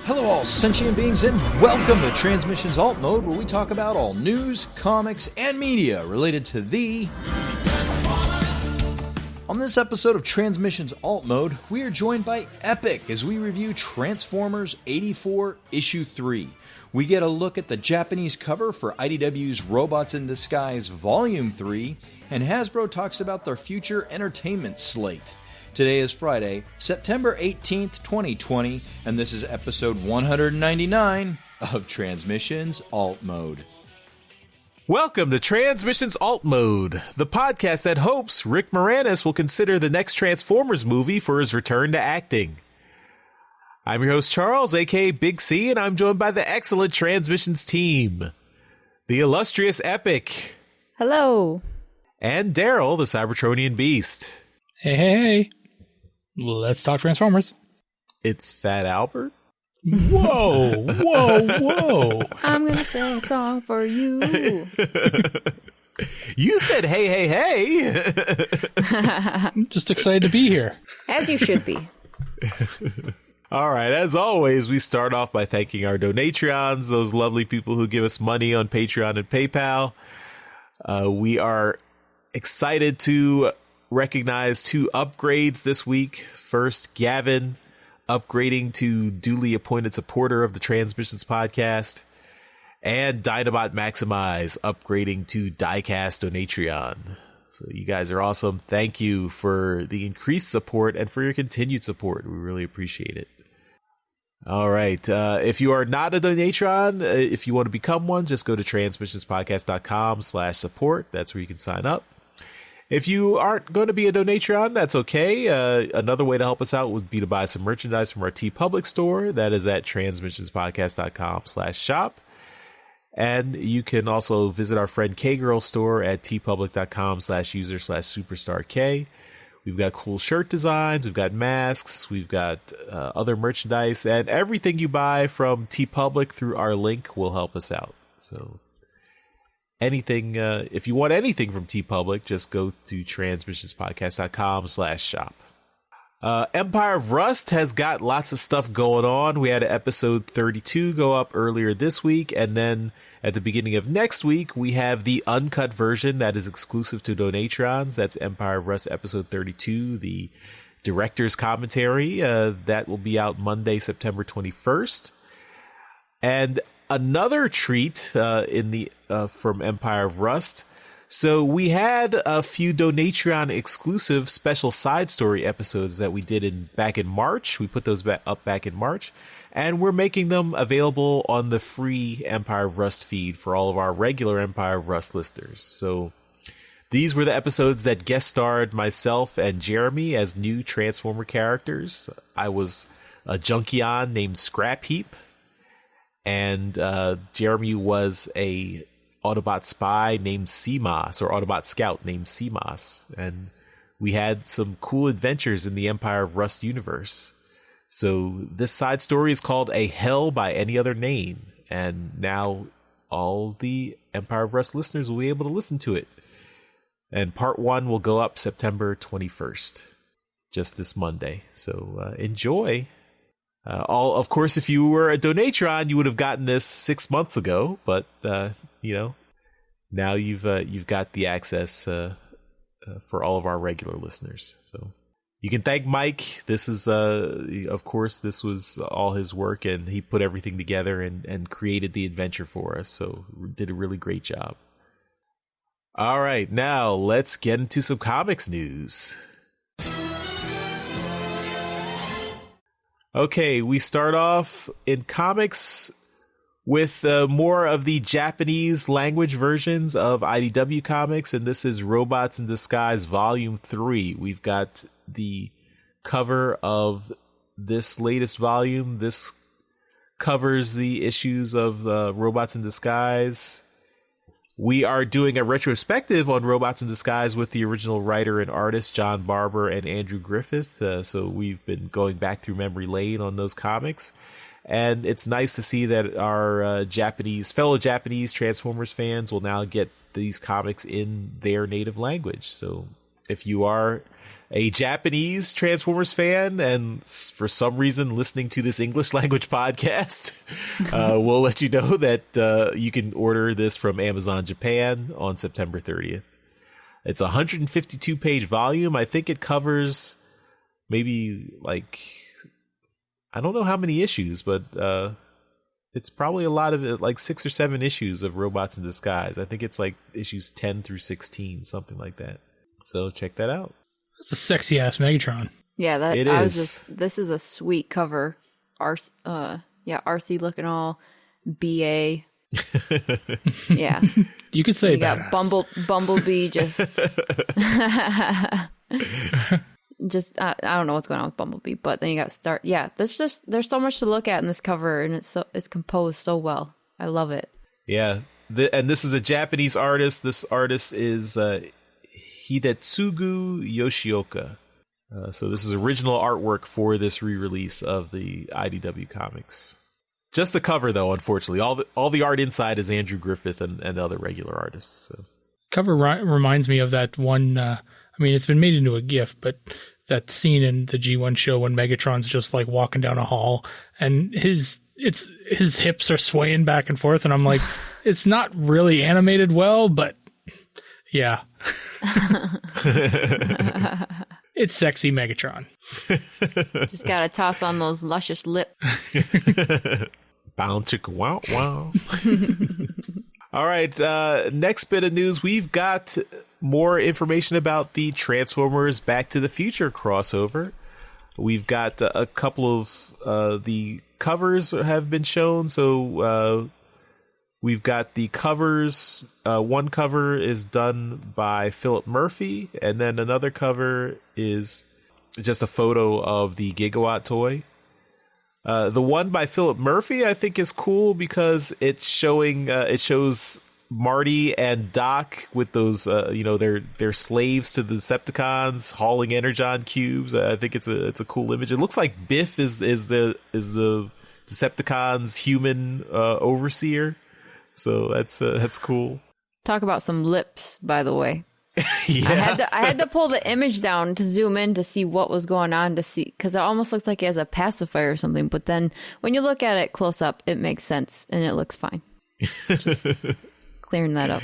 Hello all sentient beings and welcome to Transmissions Alt Mode, where we talk about all news, comics, and media related to the... On this episode of Transmissions Alt Mode, we are joined by Epyk as we review Transformers 84 Issue 3. We get a look at the Japanese cover for IDW's Robots in Disguise Volume 3, and Hasbro talks about their future entertainment slate. Today is Friday, September 18th, 2020, and this is episode 199 of Transmissions Alt Mode. Welcome to Transmissions Alt Mode, the podcast that hopes Rick Moranis will consider the next Transformers movie for his return to acting. I'm your host Charles, aka Big C, and I'm joined by the excellent Transmissions team. The illustrious Epyk. Hello. And Daryl, the Cybertronian Beast. Hey. Let's talk Transformers. It's Fat Albert. Whoa. I'm going to sing a song for you. You said hey. I'm just excited to be here. As you should be. All right, as always, we start off by thanking our Donatreons, those lovely people who give us money on Patreon and PayPal. We are excited to recognize two upgrades this week. First, Gavin upgrading to duly appointed supporter of the Transmissions podcast, and Dinobot Maximize upgrading to Diecast Donatreon. So you guys are awesome. Thank you for the increased support and for your continued support. We really appreciate it. All right. If you are not a Donatron, if you want to become one, just go to transmissionspodcast.com/support. That's where you can sign up. If you aren't going to be a Donatron, that's okay. Another way to help us out would be to buy some merchandise from our TeePublic store. That is at transmissionspodcast.com/shop. And you can also visit our friend K-Girl store at tpublic.com/user/superstark. We've got cool shirt designs. We've got masks. We've got other merchandise. And everything you buy from TeePublic through our link will help us out. So anything, if you want anything from TeePublic, just go to transmissionspodcast.com/shop. Empire of Rust has got lots of stuff going on. We had episode 32 go up earlier this week, and then at the beginning of next week, we have the uncut version that is exclusive to Donatrons. That's Empire of Rust episode 32, the director's commentary. That will be out Monday, September 21st. And another treat from Empire of Rust. So we had a few Donatron exclusive special side story episodes that we did back in March. We put those up back in March, and we're making them available on the free Empire of Rust feed for all of our regular Empire of Rust listeners. So these were the episodes that guest starred myself and Jeremy as new Transformer characters. I was a Junkion named Scrap Heap, and Jeremy was a Autobot spy named CMOS, or Autobot scout named CMOS, and we had some cool adventures in the Empire of Rust universe. So this side story is called A Hell by Any Other Name, and now all the Empire of Rust listeners will be able to listen to it. And part 1 will go up September 21st, just this Monday. So enjoy. Of course, if you were a Donatron, you would have gotten this 6 months ago, but now you've got the access for all of our regular listeners. So you can thank Mike. This is, of course, this was all his work, and he put everything together and created the adventure for us. So did a really great job. All right, now let's get into some comics news. Okay, we start off in comics with more of the Japanese language versions of IDW comics, and this is Robots in Disguise Volume 3. We've got the cover of this latest volume. This covers the issues of Robots in Disguise. We are doing a retrospective on Robots in Disguise with the original writer and artist John Barber and Andrew Griffith. So we've been going back through memory lane on those comics. And it's nice to see that our fellow Japanese Transformers fans will now get these comics in their native language. So if you are a Japanese Transformers fan and for some reason listening to this English language podcast, we'll let you know that you can order this from Amazon Japan on September 30th. It's a 152-page volume. I think it covers maybe like, I don't know how many issues, but it's probably a lot of it, like 6 or 7 issues of Robots in Disguise. I think it's like issues 10 through 16, something like that. So check that out. It's a sexy ass Megatron. Yeah, this is a sweet cover. RC looking all BA. Yeah. You could say you got Bumblebee just I don't know what's going on with Bumblebee, but then you got Star. Yeah, there's so much to look at in this cover, and it's composed so well. I love it. Yeah, and this is a Japanese artist. This artist is Hidetsugu Yoshioka. So this is original artwork for this re-release of the IDW comics. Just the cover, though, unfortunately. All the art inside is Andrew Griffith and other regular artists. So. Cover reminds me of that one. I mean, it's been made into a GIF, but that scene in the G1 show when Megatron's just like walking down a hall and his hips are swaying back and forth, and I'm like, it's not really animated well, but yeah. It's sexy Megatron. Just gotta toss on those luscious lips. Bound chicka wow wow. All right, next bit of news. We've got more information about the Transformers Back to the Future crossover. We've got a couple of the covers have been shown. So we've got the covers. One cover is done by Philip Murphy, and then another cover is just a photo of the Gigawatt toy. The one by Philip Murphy, I think, is cool because it's showing it shows Marty and Doc with those they're slaves to the Decepticons hauling Energon cubes. I think it's a cool image. It looks like Biff is the Decepticons' human overseer. So that's cool. Talk about some lips, by the way. Yeah. I had to pull the image down to zoom in to see what was going on, to see, because it almost looks like he has a pacifier or something. But then when you look at it close up, it makes sense and it looks fine. Just clearing that up.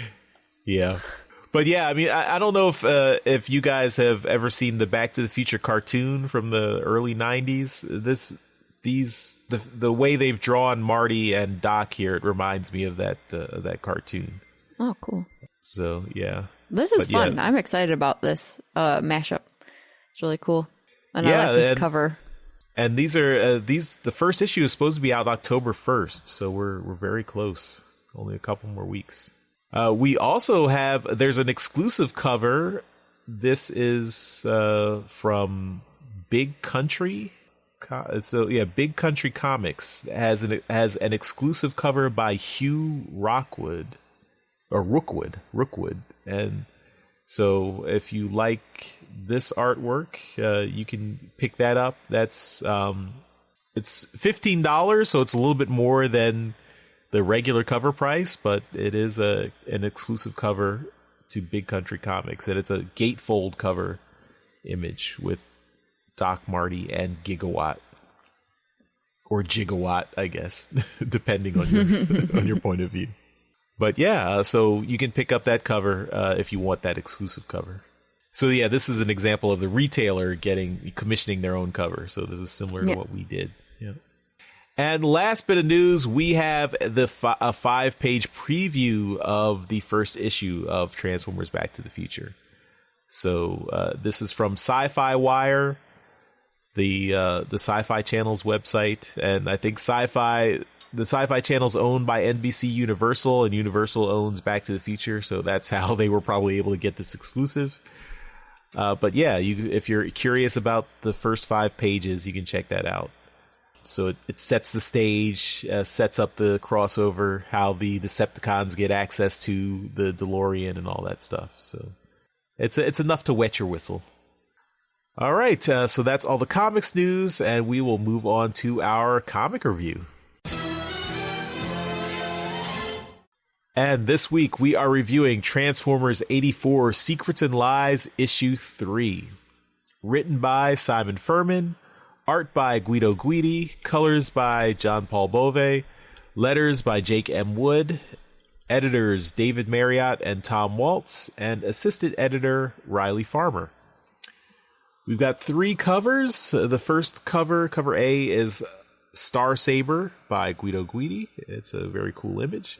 Yeah. But yeah, I mean, I don't know if you guys have ever seen the Back to the Future cartoon from the early 90s. The way they've drawn Marty and Doc here, it reminds me of that cartoon. Oh, cool. So yeah. This is fun. Yeah. I'm excited about this mashup. It's really cool. And I like this cover. And these are the first issue is supposed to be out October 1st, so we're very close. Only a couple more weeks. We also there's an exclusive cover. This is from Big Country. So yeah, Big Country Comics has an exclusive cover by Hugh Rookwood. And so if you like this artwork, you can pick that up. That's it's $15, so it's a little bit more than the regular cover price, but it is an exclusive cover to Big Country Comics, and it's a gatefold cover image with Doc, Marty, and Gigawatt. Or Gigawatt, I guess, depending on your point of view. But yeah, so you can pick up that cover if you want that exclusive cover. So yeah, this is an example of the retailer commissioning their own cover. So this is similar to what we did. Yeah. And last bit of news, we have a 5-page preview of the first issue of Transformers Back to the Future. So this is from Sci-Fi Wire, the Sci-Fi Channel's website, and I think the Sci-Fi Channel's owned by NBC Universal, and Universal owns Back to the Future, so that's how they were probably able to get this exclusive. But yeah, if you're curious about the first 5 pages, you can check that out. So it sets the stage, sets up the crossover, how the Decepticons get access to the DeLorean and all that stuff. So it's enough to wet your whistle. All right, so that's all the comics news, and we will move on to our comic review. And this week we are reviewing Transformers 84 Secrets and Lies issue 3. Written by Simon Furman. Art by Guido Guidi. Colors by John Paul Bove. Letters by Jake M. Wood. Editors David Marriott and Tom Waltz. And assistant editor Riley Farmer. We've got 3 covers. The first cover, cover A, is Star Saber by Guido Guidi. It's a very cool image.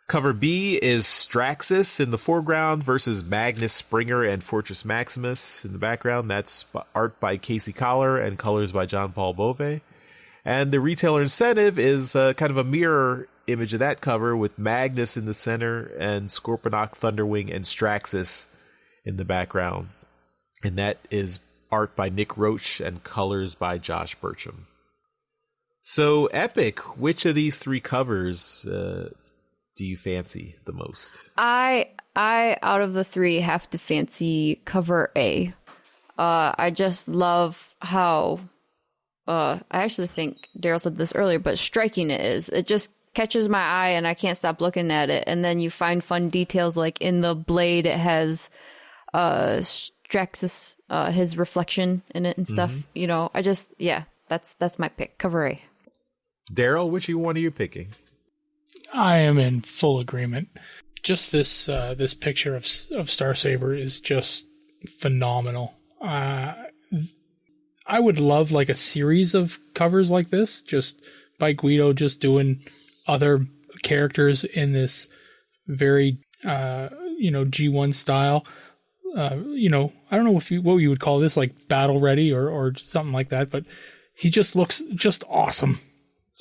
Cover B is Straxus in the foreground versus Magnus Springer and Fortress Maximus in the background. That's art by Casey Collar and colors by John Paul Bove. And the retailer incentive is kind of a mirror image of that cover with Magnus in the center and Scorponok, Thunderwing, and Straxus in the background. And that is art by Nick Roach and colors by Josh Burcham. So, Epyk, which of these 3 covers do you fancy the most? I out of the 3 have to fancy cover A. I just love how I actually think Daryl said this earlier, but striking it is. It just catches my eye and I can't stop looking at it. And then you find fun details like in the blade it has Straxus, his reflection in it and stuff. You know, that's my pick. Cover A. Daryl, which one are you picking? I am in full agreement. Just this picture of Star Saber is just phenomenal. I would love like a series of covers like this, just by Guido, just doing other characters in this very G1 style. I don't know what you would call this, like battle ready or something like that, but he just looks just awesome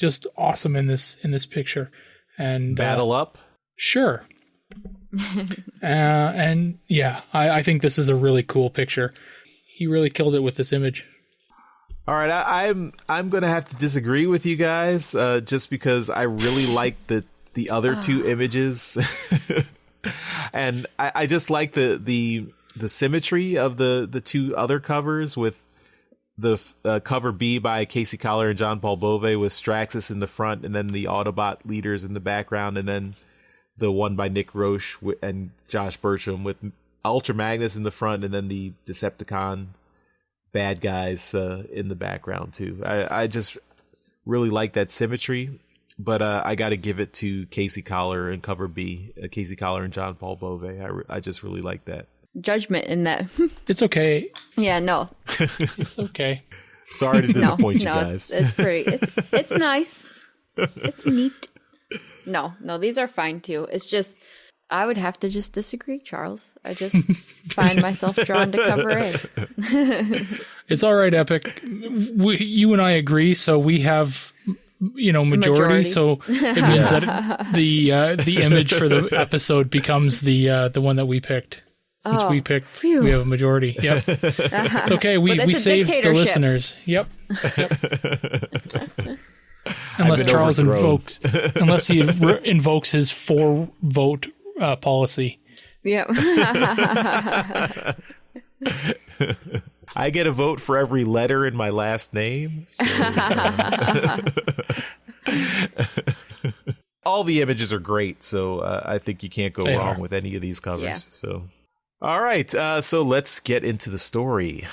in this picture. And battle up, sure. And yeah, I think this is a really cool picture. He really killed it with this image. All right, I'm going to have to disagree with you guys, just because I really like the other 2 images, and I just like the symmetry of the 2 other covers with the cover B by Casey Collar and John Paul Bove with Straxus in the front and then the Autobot leaders in the background, and then the one by Nick Roche and Josh Burcham with Ultra Magnus in the front and then the Decepticon bad guys in the background too. I just really like that symmetry, but I got to give it to Casey Collar and cover B, Casey Collar and John Paul Bove. I just really like that. Judgment in that. It's okay. Yeah, no. It's okay. Sorry to disappoint you guys. It's pretty. It's nice. It's neat. No, these are fine too. It's just I would have to just disagree, Charles. I just find myself drawn to cover A. It's all right, Epyk. You and I agree, so we have majority. So it means that the image for the episode becomes the one that we picked. Since we picked, phew. We have a majority. Yep. It's okay. We saved the listeners. Yep. Unless Charles invokes his 4-vote policy. Yep. I get a vote for every letter in my last name. So, all the images are great, so I think you can't go wrong with any of these covers. Yeah. So, all right, so let's get into the story.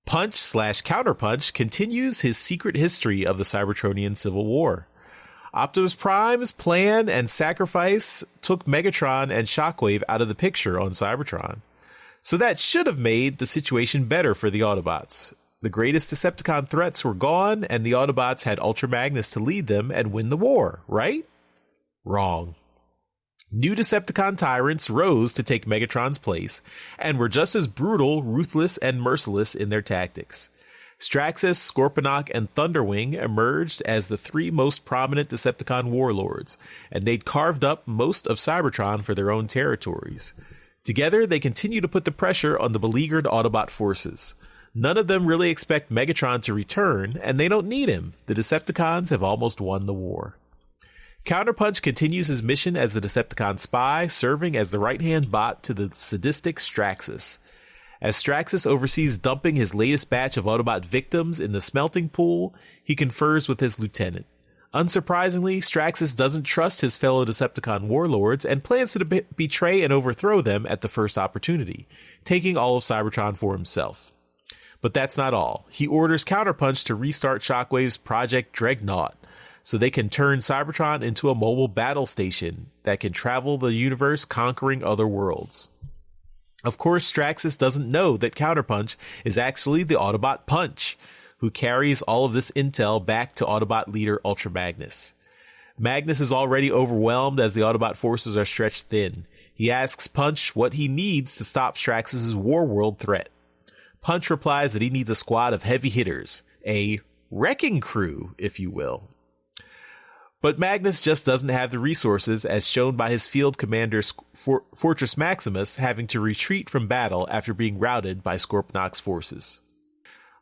Punch/Counterpunch continues his secret history of the Cybertronian Civil War. Optimus Prime's plan and sacrifice took Megatron and Shockwave out of the picture on Cybertron. So that should have made the situation better for the Autobots. The greatest Decepticon threats were gone, and the Autobots had Ultra Magnus to lead them and win the war, right? Wrong. New Decepticon tyrants rose to take Megatron's place, and were just as brutal, ruthless, and merciless in their tactics. Straxus, Scorponok, and Thunderwing emerged as the 3 most prominent Decepticon warlords, and they'd carved up most of Cybertron for their own territories. Together, they continue to put the pressure on the beleaguered Autobot forces. None of them really expect Megatron to return, and they don't need him. The Decepticons have almost won the war. Counterpunch continues his mission as the Decepticon spy, serving as the right-hand bot to the sadistic Straxus. As Straxus oversees dumping his latest batch of Autobot victims in the smelting pool, he confers with his lieutenant. Unsurprisingly, Straxus doesn't trust his fellow Decepticon warlords and plans to betray and overthrow them at the first opportunity, taking all of Cybertron for himself. But that's not all. He orders Counterpunch to restart Shockwave's Project Dreadnought so they can turn Cybertron into a mobile battle station that can travel the universe, conquering other worlds. Of course, Straxus doesn't know that Counterpunch is actually the Autobot Punch, who carries all of this intel back to Autobot leader Ultra Magnus. Magnus is already overwhelmed as the Autobot forces are stretched thin. He asks Punch what he needs to stop Straxus' Warworld threat. Punch replies that he needs a squad of heavy hitters, a wrecking crew, if you will. But Magnus just doesn't have the resources, as shown by his field commander Fortress Maximus having to retreat from battle after being routed by Scorponok's forces.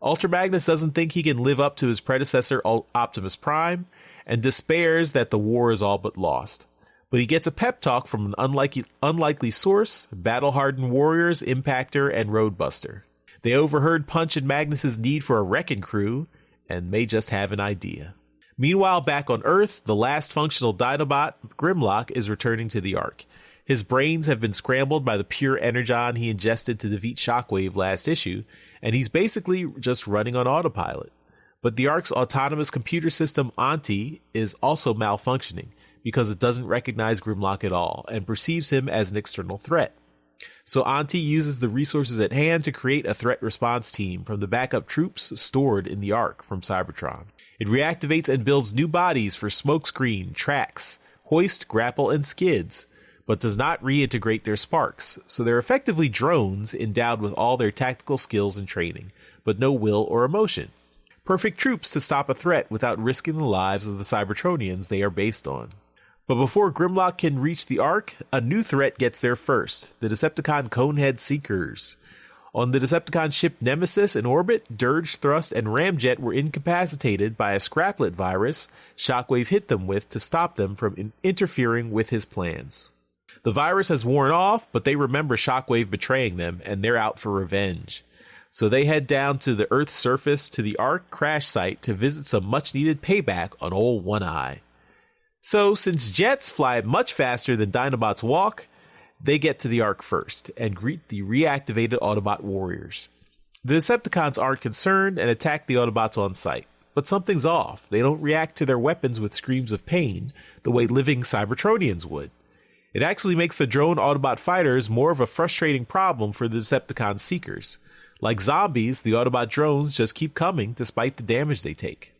Ultra Magnus doesn't think he can live up to his predecessor Optimus Prime, and despairs that the war is all but lost. But he gets a pep talk from an unlikely source, battle-hardened warriors Impactor and Roadbuster. They overheard Punch and Magnus's need for a wrecking crew, and may just have an idea. Meanwhile, back on Earth, the last functional Dinobot, Grimlock, is returning to the Ark. His brains have been scrambled by the pure energon he ingested to defeat Shockwave last issue, and he's basically just running on autopilot. But the Ark's autonomous computer system, Auntie, is also malfunctioning because it doesn't recognize Grimlock at all and perceives him as an external threat. So Auntie uses the resources at hand to create a threat response team from the backup troops stored in the Ark from Cybertron. It reactivates and builds new bodies for Smokescreen, Trax, Hoist, Grapple, and Skids, but does not reintegrate their sparks, so they're effectively drones endowed with all their tactical skills and training, but no will or emotion. Perfect troops to stop a threat without risking the lives of the Cybertronians they are based on. But before Grimlock can reach the Ark, a new threat gets there first, the Decepticon Conehead Seekers. On the Decepticon ship Nemesis in orbit, Dirge, Thrust, and Ramjet were incapacitated by a Scraplet virus Shockwave hit them with to stop them from interfering with his plans. The virus has worn off, but they remember Shockwave betraying them, and they're out for revenge. So they head down to the Earth's surface to the Ark crash site to visit some much-needed payback on Old One-Eye. So, since jets fly much faster than Dinobots walk, they get to the Ark first and greet the reactivated Autobot warriors. The Decepticons aren't concerned and attack the Autobots on sight. But something's off. They don't react to their weapons with screams of pain the way living Cybertronians would. It actually makes the drone Autobot fighters more of a frustrating problem for the Decepticon Seekers. Like zombies, the Autobot drones just keep coming despite the damage they take.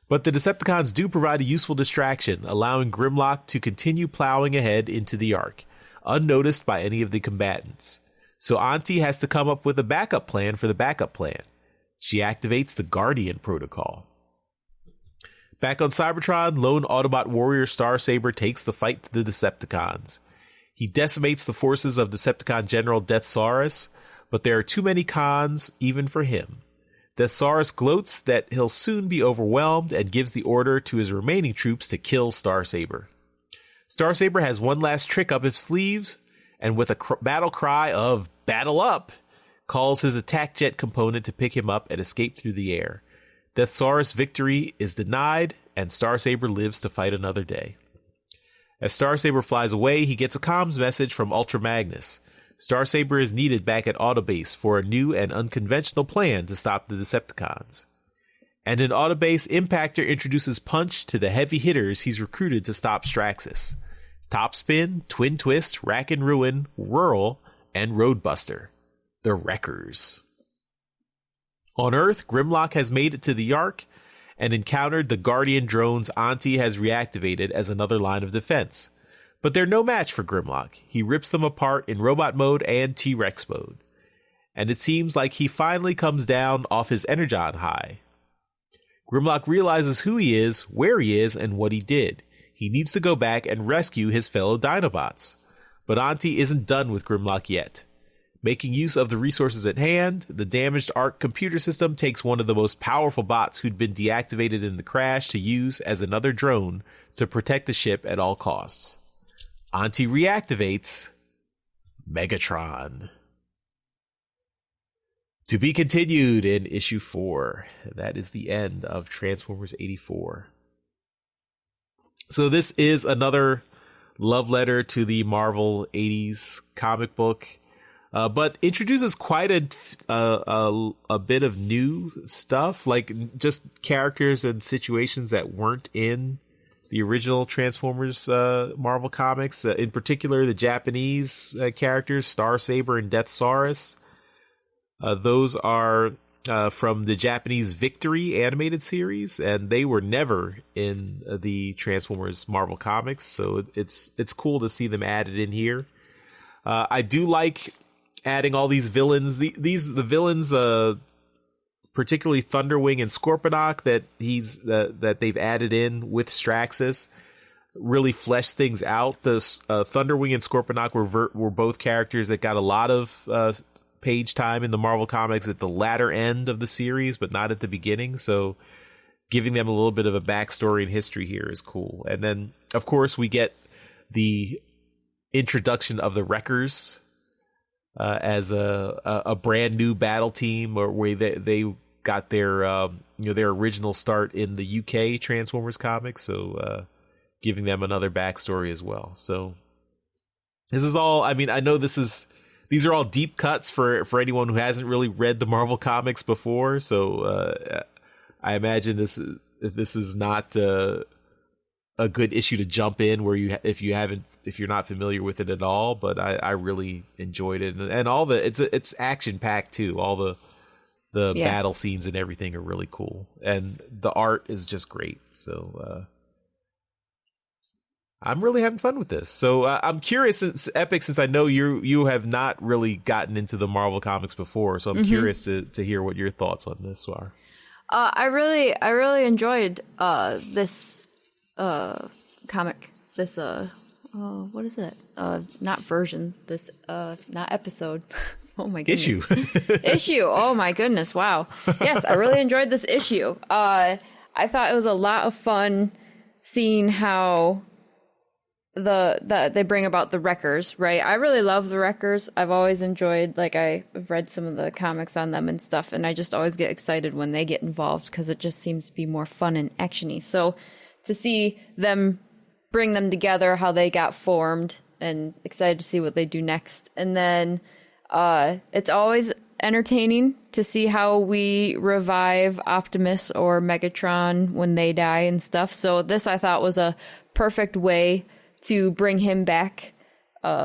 But the Decepticons do provide a useful distraction, allowing Grimlock to continue plowing ahead into the Ark, unnoticed by any of the combatants. So Auntie has to come up with a backup plan for the backup plan. She activates the Guardian Protocol. Back on Cybertron, lone Autobot warrior Starsaber takes the fight to the Decepticons. He decimates the forces of Decepticon General Deathsaurus, but there are too many cons even for him. Deathsaurus gloats that he'll soon be overwhelmed and gives the order to his remaining troops to kill Starsaber. Starsaber has one last trick up his sleeves, and with a battle cry of "Battle Up!" calls his attack jet component to pick him up and escape through the air. Deathsaurus' victory is denied, and Starsaber lives to fight another day. As Starsaber flies away, he gets a comms message from Ultra Magnus. Starsaber is needed back at Autobase for a new and unconventional plan to stop the Decepticons. And in Autobase, Impactor introduces Punch to the heavy hitters he's recruited to stop Straxus: Topspin, Twin Twist, Rack and Ruin, Whirl, and Roadbuster, the Wreckers. On Earth, Grimlock has made it to the Ark and encountered the Guardian drones Auntie has reactivated as another line of defense. But they're no match for Grimlock. He rips them apart in robot mode and T-Rex mode. And it seems like he finally comes down off his energon high. Grimlock realizes who he is, where he is, and what he did. He needs to go back and rescue his fellow Dinobots. But Auntie isn't done with Grimlock yet. Making use of the resources at hand, the damaged Ark computer system takes one of the most powerful bots who'd been deactivated in the crash to use as another drone to protect the ship at all costs. Auntie reactivates Megatron. To be continued in issue 4. That is the end of Transformers 84. So this is another love letter to the Marvel 80s comic book. but introduces quite a bit of new stuff, like just characters and situations that weren't in the original Transformers Marvel comics. In particular, the Japanese characters, Starsaber and Deathsaurus. Those are from the Japanese Victory animated series, and they were never in the Transformers Marvel comics, so it's cool to see them added in here. I do like adding all these villains. The villains, particularly Thunderwing and Scorponok, that they've added in with Straxus, really flesh things out. The Thunderwing and Scorponok were both characters that got a lot of page time in the Marvel comics at the latter end of the series, but not at the beginning. So giving them a little bit of a backstory and history here is cool. And then, of course, we get the introduction of the Wreckers as a brand new battle team, or where they got their their original start in the UK Transformers comics. So giving them another backstory as well. So this is all. I mean, I know these are all deep cuts for anyone who hasn't really read the Marvel comics before. So I imagine this is not a good issue to jump in where if you're not familiar with it at all. But I really enjoyed it, and all it's action packed too. All the battle scenes and everything are really cool, and the art is just great. So I'm really having fun with this. So I'm curious, since Epyk, since I know you have not really gotten into the Marvel comics before, so I'm curious to hear what your thoughts on this are. I really enjoyed this comic. This what is it? Not version. This not episode. Oh my goodness. Issue. Oh my goodness. Wow. Yes, I really enjoyed this issue. I thought it was a lot of fun seeing how they bring about the Wreckers, right? I really love the Wreckers. I've always enjoyed, I've read some of the comics on them and stuff, and I just always get excited when they get involved because it just seems to be more fun and actiony. So to see them bring them together, how they got formed, and excited to see what they do next. And then it's always entertaining to see how we revive Optimus or Megatron when they die and stuff. So this, I thought, was a perfect way to bring him back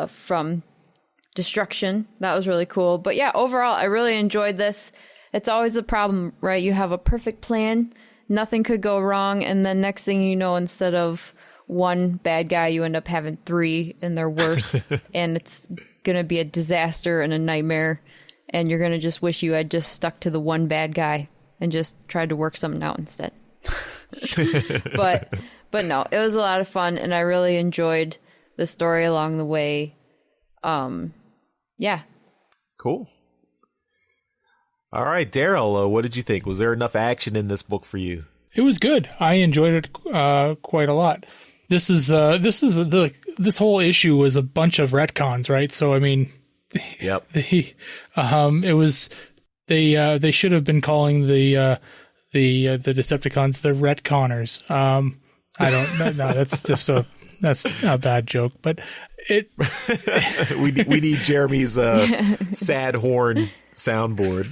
from destruction. That was really cool. But yeah, overall, I really enjoyed this. It's always a problem, right? You have a perfect plan, nothing could go wrong, and then next thing you know, instead of one bad guy, you end up having three, and they're worse, and it's gonna be a disaster and a nightmare, and you're gonna just wish you had just stuck to the one bad guy and just tried to work something out instead. But no, it was a lot of fun, and I really enjoyed the story along the way. Yeah. Cool. All right, Daryl, what did you think? Was there enough action in this book for you? It was good. I enjoyed it quite a lot. This whole issue was a bunch of retcons, right? So I mean, yep. It was they should have been calling the Decepticons the Retconners. I don't know. No, that's a bad joke, but it. we need Jeremy's sad horn soundboard.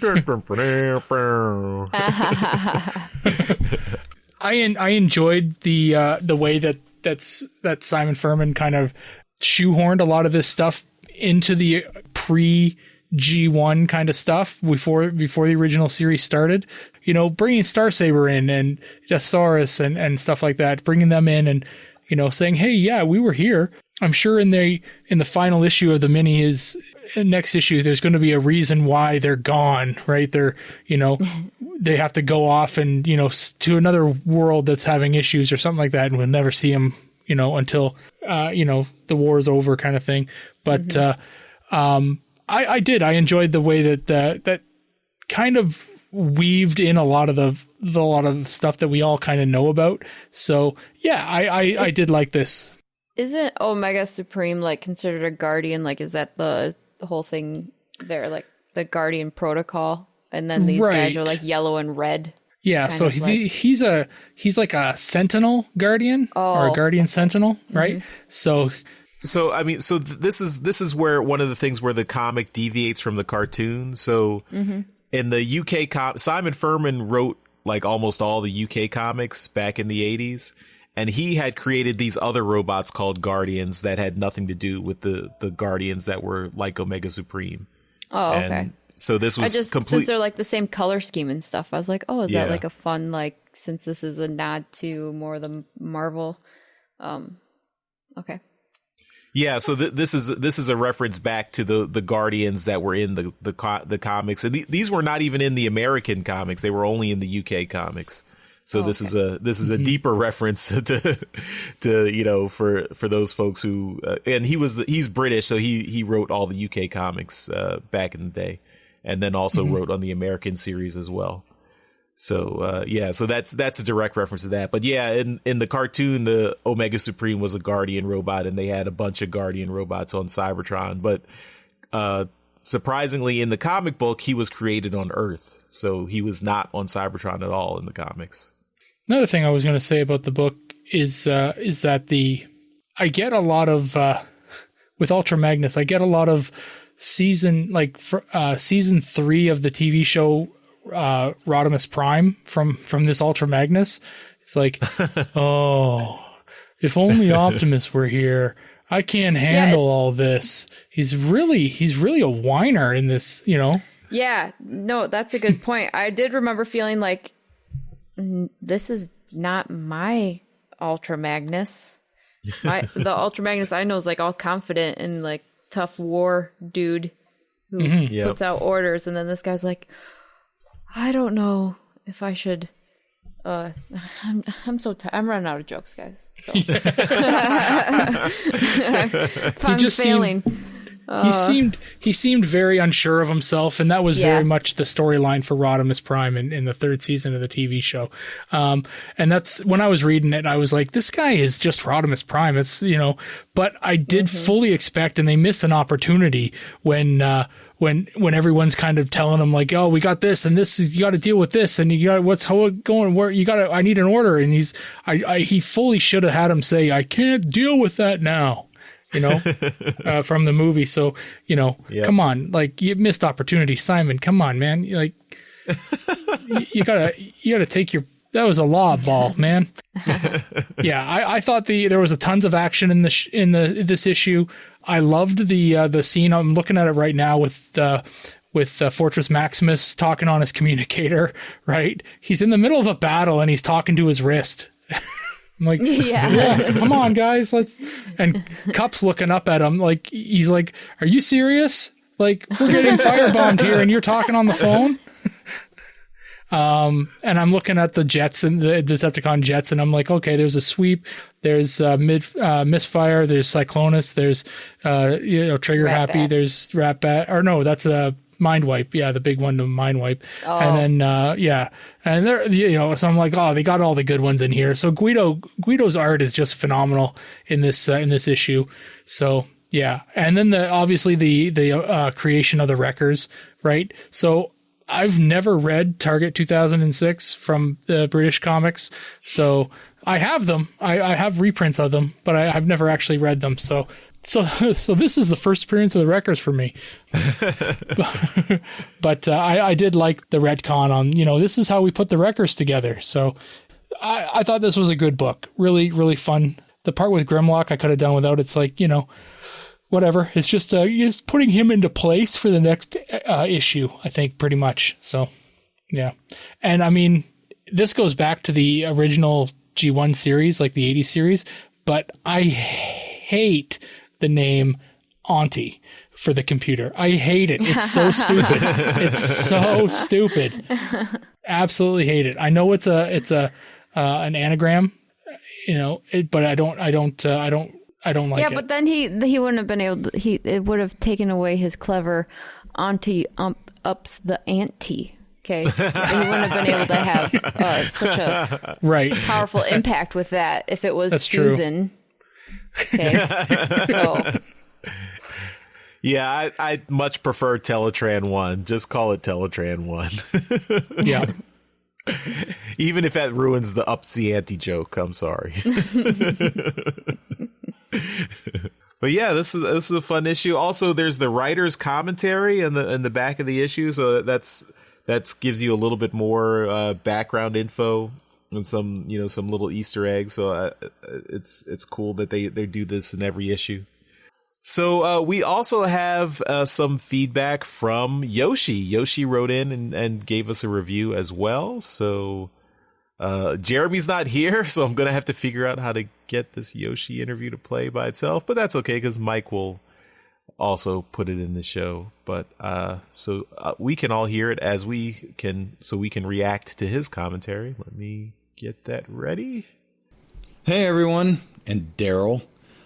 I enjoyed the way that Simon Furman kind of shoehorned a lot of this stuff into the pre G1 kind of stuff before the original series started. You know, bringing Starsaber in and Deathsaurus and stuff like that, bringing them in and, you know, saying, hey, yeah, we were here. I'm sure in the final issue of the mini is next issue, there's going to be a reason why they're gone, right? They're, you know, they have to go off and, you know, to another world that's having issues or something like that. And we'll never see them, you know, until, you know, the war is over kind of thing. But, I enjoyed the way that kind of weaved in a lot of the stuff that we all kind of know about. So yeah, I did like this. Isn't Omega Supreme like considered a guardian? Like, is that the whole thing there? Like the Guardian Protocol, and then these guys are like yellow and red. Yeah, so he's like a Sentinel Guardian or a Guardian Sentinel, right? So So I mean, this is where one of the things where the comic deviates from the cartoon. So in the UK Simon Furman wrote like almost all the UK comics back in the 80s, and he had created these other robots called Guardians that had nothing to do with the Guardians that were like Omega Supreme. Oh, okay. And so this was since they're like the same color scheme and stuff, I was like, oh, is that like a fun, like, since this is a nod to more of the Marvel, okay. Yeah, so this is a reference back to the Guardians that were in the comics, and these were not even in the American comics; they were only in the UK comics. So this is a deeper reference to for those folks who and he's British, so he wrote all the UK comics back in the day, and then also wrote on the American series as well. So so that's a direct reference to that. But yeah, in the cartoon, the Omega Supreme was a Guardian robot, and they had a bunch of Guardian robots on Cybertron. But surprisingly, in the comic book, he was created on Earth, so he was not on Cybertron at all in the comics. Another thing I was going to say about the book is that I get a lot of with Ultra Magnus, I get a lot of season 3 of the TV show. Rodimus Prime from this Ultra Magnus. It's like, oh, if only Optimus were here. I can't handle all this. He's really a whiner in this, Yeah, no, that's a good point. I did remember feeling like this is not my Ultra Magnus. The Ultra Magnus I know is like all confident and like tough war dude who puts out orders, and then this guy's like, I don't know if I should. I'm so tired. I'm running out of jokes, guys. So. If I'm failing. He seemed very unsure of himself, and that was very much the storyline for Rodimus Prime in the 3rd season of the TV show. And that's when I was reading it, I was like, this guy is just Rodimus Prime. It's but I did fully expect, and they missed an opportunity when everyone's kind of telling him like, oh, we got this and this, you got to deal with this, and you got how it going, where you got to, I need an order, and he fully should have had him say, I can't deal with that now, from the movie. So come on, like, you missed opportunity, Simon. Come on, man. Like, you gotta take your. That was a lob ball, man. I thought there was a tons of action in this issue. I loved the scene. I'm looking at it right now with Fortress Maximus talking on his communicator. Right, he's in the middle of a battle and he's talking to his wrist. I'm like, come on, guys, let's. And Cup's looking up at him like he's like, "Are you serious? Like, we're getting firebombed here, and you're talking on the phone." And I'm looking at the jets and the Decepticon jets, and I'm like, okay, there's a sweep, there's misfire, there's Cyclonus, there's trigger Rat happy, Bat. there's Rat Bat, or no, that's a mind wipe, the big one to mind wipe. And then and there, so I'm like, oh, they got all the good ones in here. So Guido's art is just phenomenal in this issue. So yeah, and then obviously the creation of the Wreckers, right? So I've never read Target 2006 from the British comics, so I have them. I have reprints of them, but I've never actually read them. So this is the first appearance of the Wreckers for me. But I did like the retcon on, this is how we put the Wreckers together. So I thought this was a good book. Really, really fun. The part with Grimlock I could have done without. It's like, whatever. It's just putting him into place for the next issue, I think, pretty much. So, yeah. And I mean, this goes back to the original G1 series, like the 80s series, but I hate the name Auntie for the computer. I hate it. It's so stupid. It's so stupid. Absolutely hate it. I know it's an anagram, but I don't like it. Yeah, but then he wouldn't have been able to, it would have taken away his clever auntie ups the ante. Okay. He wouldn't have been able to have such a powerful impact with that if it was Susan. True. Okay. So. Yeah, I much prefer Teletran 1. Just call it Teletran 1. Yeah. Even if that ruins the ups the ante joke, I'm sorry. But yeah, this is a fun issue. Also, there's the writer's commentary in the back of the issue, so that gives you a little bit more background info and some little Easter eggs. So it's cool that they do this in every issue. So we also have some feedback from Yoshi. Yoshi wrote in and gave us a review as well. So Jeremy's not here, so I'm going to have to figure out how to get this Yoshi interview to play by itself. But that's okay, because Mike will also put it in the show. But so we can all hear it as we can react to his commentary. Let me get that ready. Hey, everyone, and Daryl.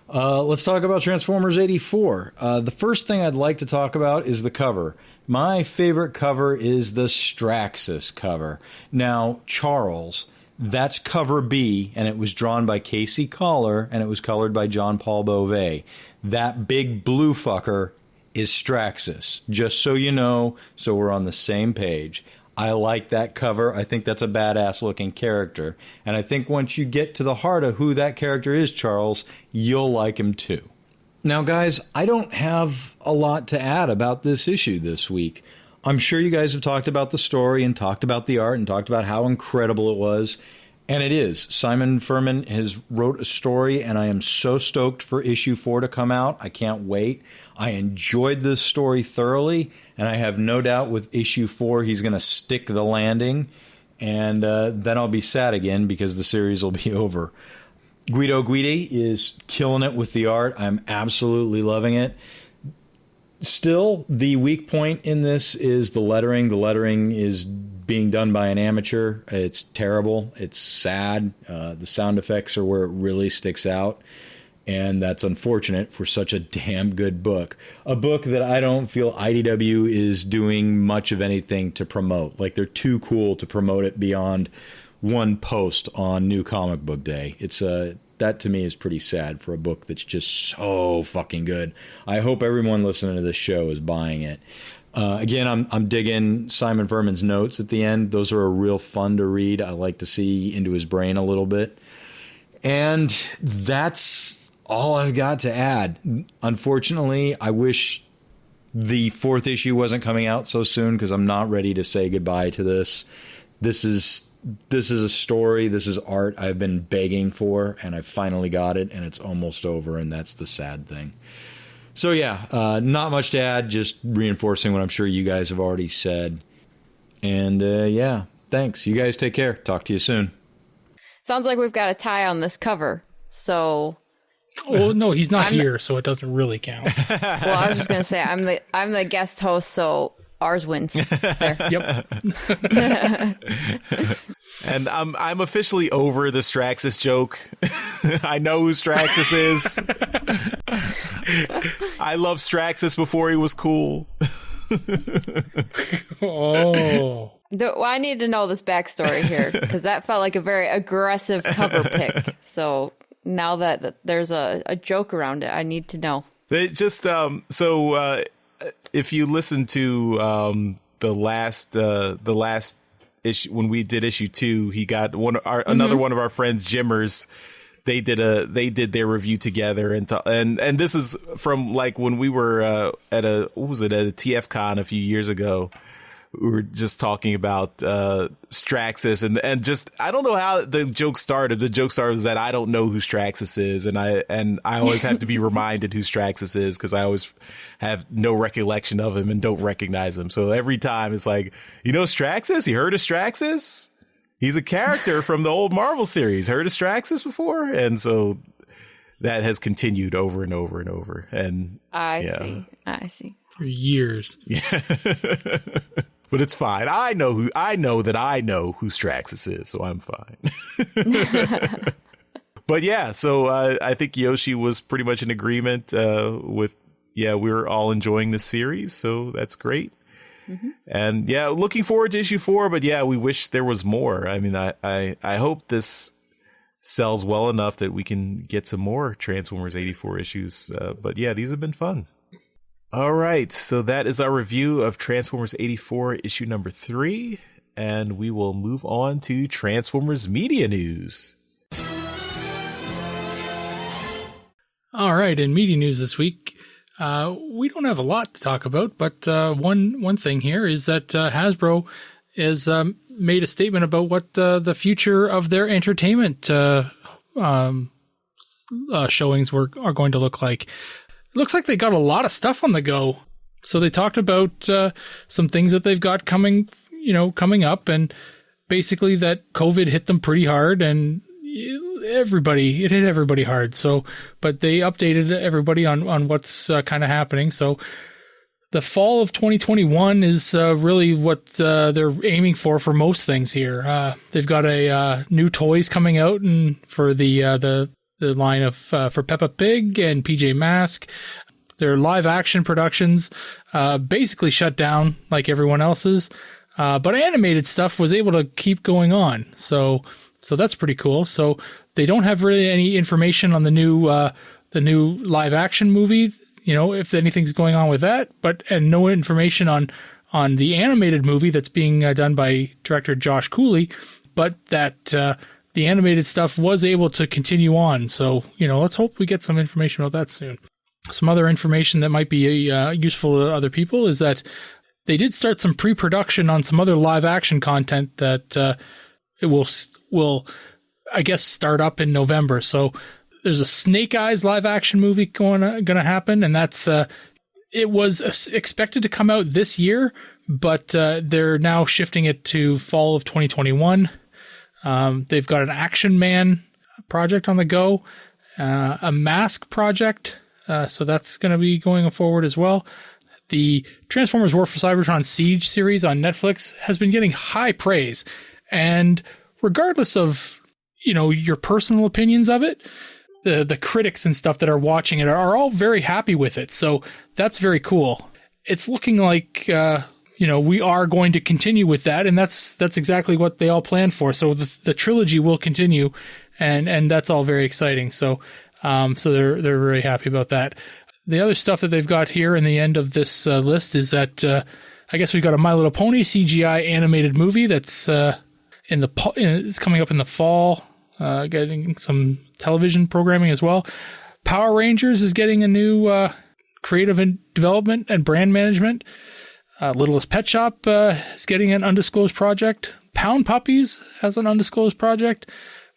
Let's talk about Transformers 84. The first thing I'd like to talk about is the cover. My favorite cover is the Straxus cover. Now, Charles, that's cover B, and it was drawn by Casey Collar, and it was colored by John Paul Beauvais. That big blue fucker is Straxus, just so you know, so we're on the same page. I like that cover. I think that's a badass looking character. And I think once you get to the heart of who that character is, Charles, you'll like him too. Now, guys, I don't have a lot to add about this issue this week. I'm sure you guys have talked about the story and talked about the art and talked about how incredible it was. And it is. Simon Furman has wrote a story, and I am so stoked for issue 4 to come out. I can't wait. I enjoyed this story thoroughly, and I have no doubt with issue 4 he's going to stick the landing, and then I'll be sad again because the series will be over. Guido Guidi is killing it with the art. I'm absolutely loving it. Still, the weak point in this is the lettering. The lettering is being done by an amateur. It's terrible. It's sad. The sound effects are where it really sticks out. And that's unfortunate for such a damn good book. A book that I don't feel IDW is doing much of anything to promote. Like, they're too cool to promote it beyond one post on New Comic Book Day. It's that to me is pretty sad for a book that's just so fucking good. I hope everyone listening to this show is buying it. Again, I'm digging Simon Furman's notes at the end. Those are a real fun to read. I like to see into his brain a little bit. And that's all I've got to add. Unfortunately, I wish the 4th issue wasn't coming out so soon, because I'm not ready to say goodbye to this. This is a story. This is art I've been begging for, and I finally got it, and it's almost over, and that's the sad thing. So yeah, not much to add, just reinforcing what I'm sure you guys have already said. And yeah, thanks. You guys take care. Talk to you soon. Sounds like we've got a tie on this cover. So, well, no, he's not here, so it doesn't really count. Well, I was just gonna say I'm the guest host, so ours wins. There. Yep. And I'm officially over the Straxus joke. I know who Straxus is. I loved Straxus before he was cool. Oh. I need to know this backstory here, because that felt like a very aggressive cover pick. So now that there's a joke around it, I need to know. They just if you listen to the last issue when we did issue 2, he got another one of our friends, Jimmers. They did their review together, and this is from like when we were at a TFCon a few years ago. We were just talking about Straxus, and just I don't know how the joke started. The joke started was that I don't know who Straxus is, and I always have to be reminded who Straxus is, because I always have no recollection of him and don't recognize him. So every time it's like, Straxus? You heard of Straxus? He's a character from the old Marvel series. Heard of Straxus before? And so that has continued over and over and over. And I see. For years. Yeah. But it's fine. I know who Straxus is, so I'm fine. But yeah, so I think Yoshi was pretty much in agreement with, we're all enjoying this series, so that's great. Mm-hmm. And yeah, looking forward to issue 4, but yeah, we wish there was more. I mean, I hope this sells well enough that we can get some more Transformers 84 issues. But yeah, these have been fun. All right, so that is our review of Transformers 84 issue number 3, and we will move on to Transformers media news. All right, in media news this week, we don't have a lot to talk about, but one thing here is that Hasbro has made a statement about what the future of their entertainment showings are going to look like. It looks like they got a lot of stuff on the go. So they talked about some things that they've got coming up, and basically that COVID hit them pretty hard, and it hit everybody hard. So, but they updated everybody on what's kind of happening. So the fall of 2021 is really what they're aiming for most things here. They've got a new toys coming out, and for the line of for Peppa Pig and PJ Masks. Their live action productions basically shut down like everyone else's, but animated stuff was able to keep going on. So that's pretty cool. So they don't have really any information on the new live action movie, if anything's going on with that, and no information on the animated movie that's being done by director Josh Cooley, but that the animated stuff was able to continue on. So, let's hope we get some information about that soon. Some other information that might be useful to other people is that they did start some pre-production on some other live action content that it will, I guess, start up in November. So there's a Snake Eyes live action movie going to happen, and that's it was expected to come out this year, but they're now shifting it to fall of 2021. They've got an Action Man project on the go, a Mask project. So that's going to be going forward as well. The Transformers War for Cybertron Siege series on Netflix has been getting high praise. And regardless of, your personal opinions of it, the critics and stuff that are watching it are all very happy with it. So that's very cool. It's looking like, we are going to continue with that. And that's exactly what they all planned for. So the trilogy will continue, and that's all very exciting. So they're very happy about that. The other stuff that they've got here in the end of this list is that I guess we've got a My Little Pony CGI animated movie that's it's coming up in the fall, getting some television programming as well. Power Rangers is getting a new creative and development and brand management. Littlest Pet Shop is getting an undisclosed project. Pound Puppies has an undisclosed project.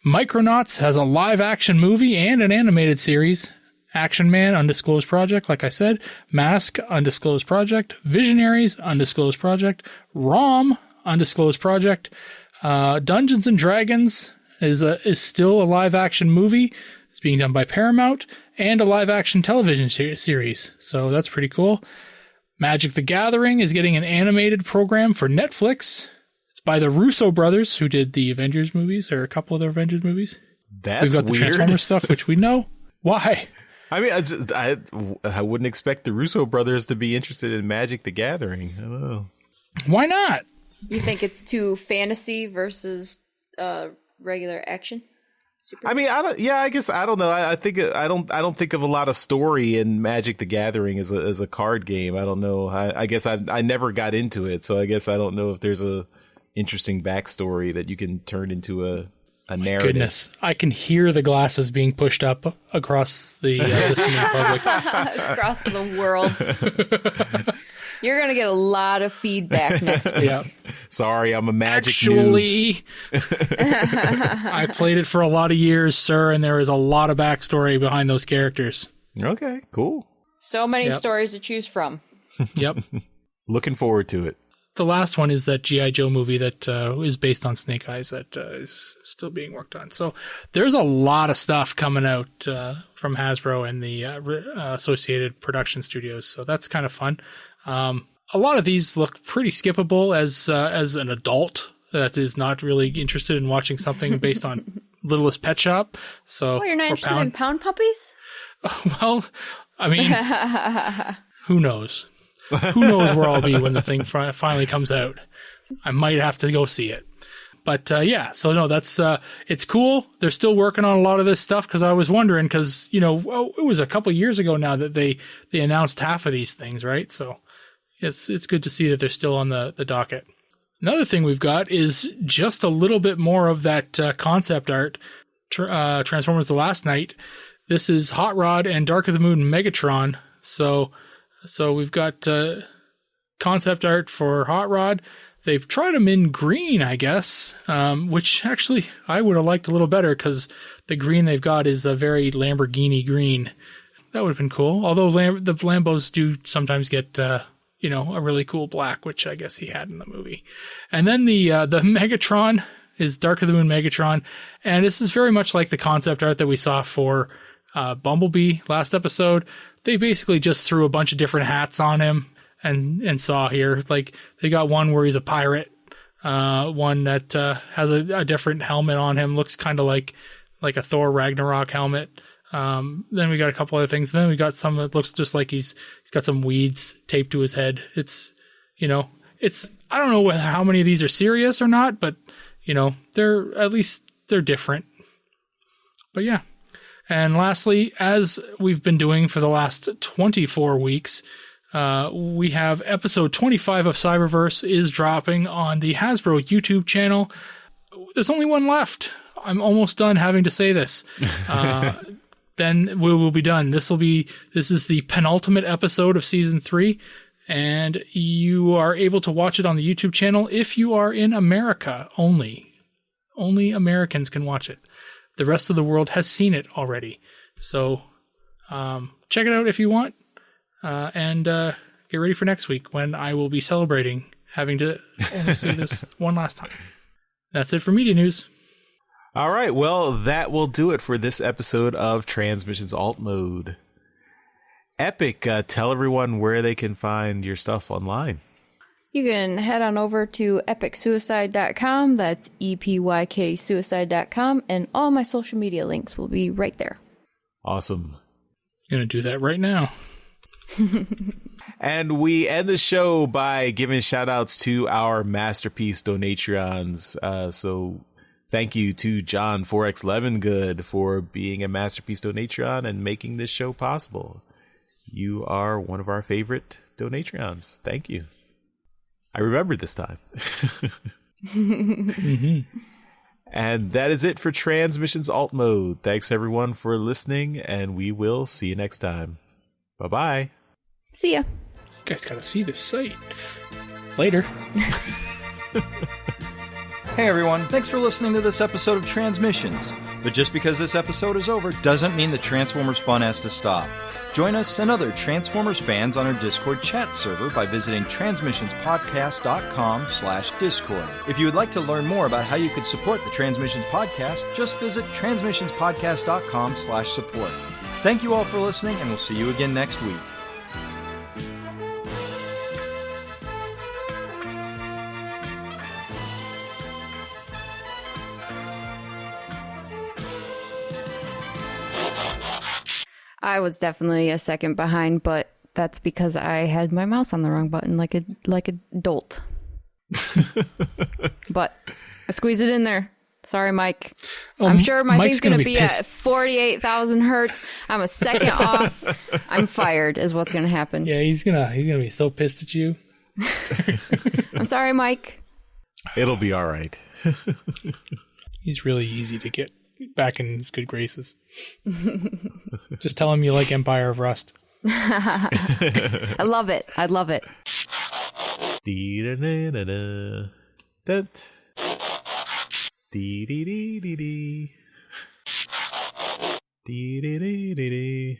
Micronauts has a live action movie and an animated series. Action Man, undisclosed project, like I said. Mask, undisclosed project. Visionaries, undisclosed project. ROM, undisclosed project. Dungeons and Dragons is still a live action movie. It's being done by Paramount, and a live action television series. So that's pretty cool. Magic the Gathering is getting an animated program for Netflix. By the Russo brothers, who did the Avengers movies, or a couple of the Avengers movies. That's weird. We've got the Transformers stuff, which we know. Why? I mean, I wouldn't expect the Russo brothers to be interested in Magic the Gathering. I don't know. Why not? You think it's too fantasy versus regular action? I mean, I guess I don't know. I don't think of a lot of story in Magic the Gathering as a card game. I don't know. I guess I never got into it, so I guess I don't know if there's a interesting backstory that you can turn into a narrative. Goodness, I can hear the glasses being pushed up across the listening public. Across the world. You're going to get a lot of feedback next week. Yeah. Sorry, I'm a Magic noob. I played it for a lot of years, sir, and there is a lot of backstory behind those characters. Okay, cool. So many stories to choose from. Yep. Looking forward to it. The last one is that G.I. Joe movie that is based on Snake Eyes that is still being worked on. So there's a lot of stuff coming out from Hasbro and the associated production studios. So that's kind of fun. A lot of these look pretty skippable as an adult that is not really interested in watching something based on Littlest Pet Shop. So you're not interested in Pound Puppies? Well, I mean, who knows? Who knows where I'll be when the thing finally comes out. I might have to go see it. But so no, that's it's cool. They're still working on a lot of this stuff because I was wondering because, it was a couple years ago now that they announced half of these things, right? So it's good to see that they're still on the docket. Another thing we've got is just a little bit more of that concept art, Transformers The Last Night. this is Hot Rod and Dark of the Moon Megatron. So we've got concept art for Hot Rod. They've tried him in green, I guess, which actually I would have liked a little better because the green they've got is a very Lamborghini green. That would have been cool. Although the Lambos do sometimes get, a really cool black, which I guess he had in the movie. And then the Megatron is Dark of the Moon Megatron. And this is very much like the concept art that we saw for Bumblebee last episode. They basically just threw a bunch of different hats on him. And saw here, like they got one where he's a pirate, one that has a different helmet on him, looks kind of like a Thor Ragnarok helmet. Then we got a couple other things. Then we got some that looks just like he's got some weeds taped to his head. It's I don't know how many of these are serious or not, but they're different. But yeah. And lastly, as we've been doing for the last 24 weeks. We have episode 25 of Cyberverse is dropping on the Hasbro YouTube channel. There's only one left. I'm almost done having to say this. Then we will be done. This is the penultimate episode of season 3, and you are able to watch it on the YouTube channel if you are in America only. Only Americans can watch it. The rest of the world has seen it already. So check it out if you want. And get ready for next week when I will be celebrating having to only say this one last time. That's it for media news. All right. Well, that will do it for this episode of Transmissions Alt Mode. Epyk, tell everyone where they can find your stuff online. You can head on over to epyksuicide.com. That's EPYK suicide.com. And all my social media links will be right there. Awesome. I'm going to do that right now. And we end the show by giving shout outs to our Masterpiece Donatrons. So thank you to John 4X Levingood for being a Masterpiece Donatron and making this show possible. You are one of our favorite Donatrons. Thank you. I remembered this time. Mm-hmm. And that is it for Transmissions Alt Mode. Thanks everyone for listening, and we will see you next time. Bye-bye. See ya. You guys gotta see this site. Later. Hey everyone, thanks for listening to this episode of Transmissions. But just because this episode is over doesn't mean the Transformers fun has to stop. Join us and other Transformers fans on our Discord chat server by visiting transmissionspodcast.com/discord. If you would like to learn more about how you could support the Transmissions Podcast, just visit transmissionspodcast.com/support. Thank you all for listening, and we'll see you again next week. I was definitely a second behind, but that's because I had my mouse on the wrong button like a dolt. But I squeezed it in there. Sorry, Mike. I'm sure my Mike's thing's going to be pissed. at 48,000 hertz. I'm a second off. I'm fired is what's going to happen. Yeah, he's gonna be so pissed at you. I'm sorry, Mike. It'll be all right. He's really easy to get back in his good graces. Just tell him you like Empire of Rust. I love it. I love it. Dee-da-da-da-da. Dut. Dee-dee-dee-dee-dee. Dee-dee-dee-dee-dee.